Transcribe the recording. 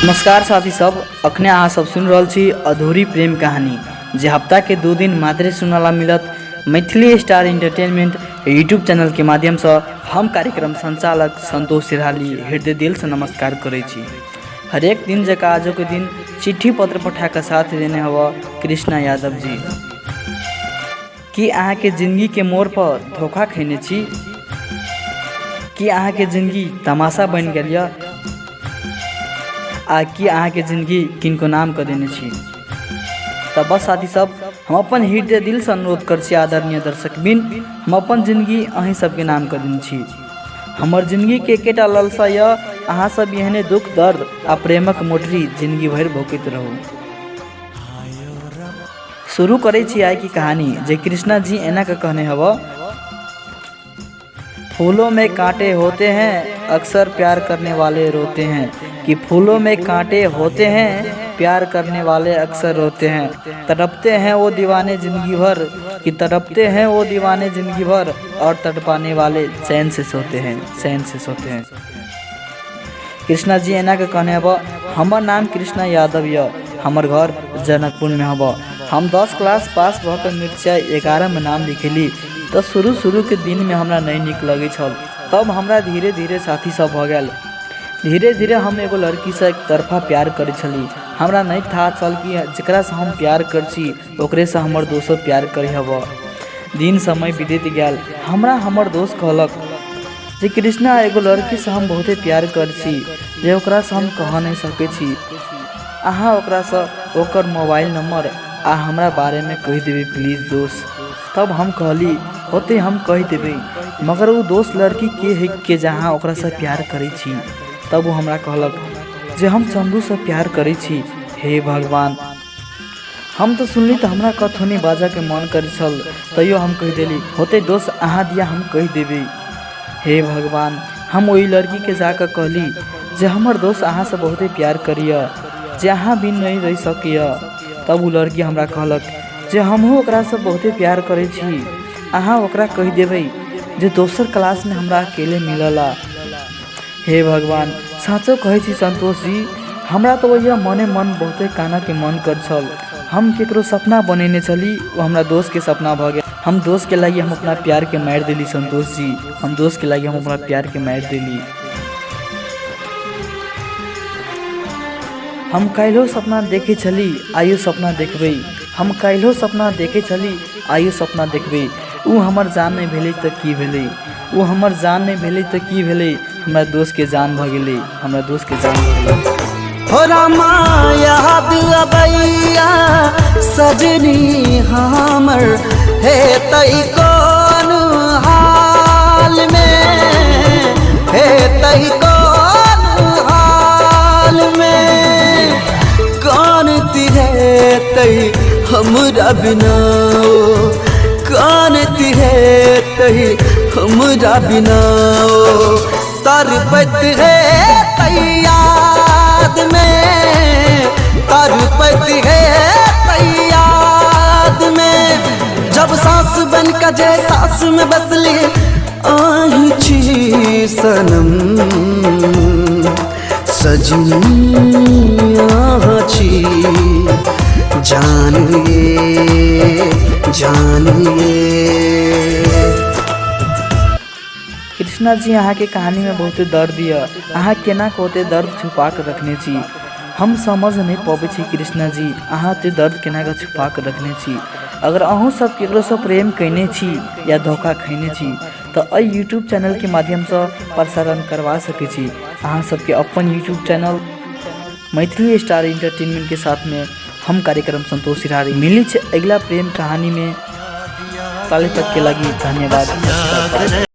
नमस्कार साथी सब, अखने अहाँ सब सुन रहल छी अधूरी प्रेम कहानी जे हफ्ता के 2 दिन मात्रे सुनला मिलत Maithili star entertainment YouTube channel के माध्यम से। हम कार्यक्रम संचालक संतोष सिरहाली हृदय दिल से नमस्कार करे छी। हरेक दिन जका आज के दिन चिट्ठी पत्र पठा के साथ देने हवा कृष्णा यादव जी। कि अहाँ के जिंदगी के मोड़ पर धोखा खैने छी, कि अहाँ के जिंदगी तमाशा बन गया या आ कि अहाँ के जिंदगी किनको नाम कर देने छी। तो बस साथी सब, हम अपन हृदय दिल से अनुरोध कर छी आदरणीय दर्शक बिन, हम अपन जिंदगी अहीं सबके नाम कर देने छी। हमर जिंदगी के एकेटा लालसा या अहाँ सब एहने दुख दर्द आ प्रेमक मोटरी जिंदगी भर भोगैत रहू। शुरू करे छी आय की कहानी जे कृष्णा जी एना के कहने हवा। फूलों में कांटे होते हैं अक्सर प्यार करने वाले रोते हैं, कि फूलों में कांटे होते हैं प्यार करने वाले अक्सर रोते हैं। तड़पते हैं वो दीवाने जिंदगी भर, कि तड़पते हैं वो दीवाने जिंदगी भर, और तड़पाने वाले चैन से सोते हैं, चैन से सोते हैं। कृष्णा जी एना के कहने हवा। हमर नाम कृष्णा यादव या, हमर घर जनकपुर में हवा। हम 10 क्लास पास भकर मिर्चा 11 में नाम लिखेली। तो शुरू के दिन में हमरा नहीं निक लगे छल, तब हमरा धीरे धीरे साथी सब भ गया। धीरे धीरे हम एगो लड़की से एक तरफा प्यार करे छली। हमरा नहीं था चल कि जकरा से हम प्यार कर छी ओकरे से हमर दोस्त प्यार करे हवा। दिन समय बीतत गया। हमरा हमर दोस्त कहलक जे कृष्णा एगो लड़की से हम बहुते प्यार कर छी जे ओकरा से हम कह नहीं सके छी। अहाँ ओकरा से ओकर मोबाइल नंबर आ हमरा बारे में कह देबे प्लीज दोस्त। तब हम कहली होते हम कह देबे, मगर वो दोस्त लड़की के है के जहाँ ओकरा से प्यार करे छी। तब वो हमरा कहलक जे हम चंदू से प्यार करे छी। हे भगवान, हम तो सुनली तो हमरा कथोनी बाजा के मन करे छल, तैयो हम कह देली होते दोस्त अहाँ दिया हम कह देबे। हे भगवान, हम वही लड़की के जाकर कहली जे हमर दोस्त अहाँ से बहुते प्यार करिया, जे अहाँ भी नहीं रह सकिया। तब वो लड़की हमरा कहलक जे हमहू ओकरा से बहुते प्यार करे छी, अहाँ ओकरा कह देबे जे दोसर क्लास में हमरा अकेले मिलला। हे भगवान, साचो कहे छी संतोष जी, हमरा तो वही मने मन बहुते काना के मन कर छल। हम केकरो सपना बनेने चली, वो हमरा दोस्त के सपना भ गया। हम दोस्त के लगी हम अपना प्यार के मार दिली संतोष जी, हम दोस्त के लगी हम अपना प्यार के मार दिली। हम काल्हो सपना देखे छली आइयो सपना देखबे, हम काल्हो सपना देखे छली आइयो सपना देखबे। उ हमर जान नहीं भेलै तो की भेलै, उ हमर जान नहीं भेलै तो की भेलै, हमरा दोस्त के जान भ गेलै, हमरा दोस्त के जान भ गेलै। हो रामा याद अबैया सजनी हमर, हे तई कौन हाल में, हे तई कौन हाल में, कौन तिहे तई हमरा बिना, कौन तिहे तई हमरा बिना, तरपत है तई याद में, तरपत है तई याद में। जब सांस बन का जे सांस में बसली आही छी सनम, सजनी आहा छी जानिए जानिए। कृष्णा जी अहाँ के कहानी में बहुत दर्द दिया, अहाँ केना होते दर्द छुपा कर रखने छी, हम समझ नहीं पाबे छी कृष्णा जी, अहाँ ते दर्द केना के छुपा कर रखने छी। अगर अहूँ सब केकरो से प्रेम कैने छी या धोखा खैने छी तो अई यूट्यूब चैनल के माध्यम से प्रसारण करवा सके छी। अहाँ सबके अपन YouTube channel Maithili star entertainment के साथ में हम कार्यक्रम संतोष सिरहारी मिली छे अगला प्रेम कहानी में। ताले तक के लगी धन्यवाद।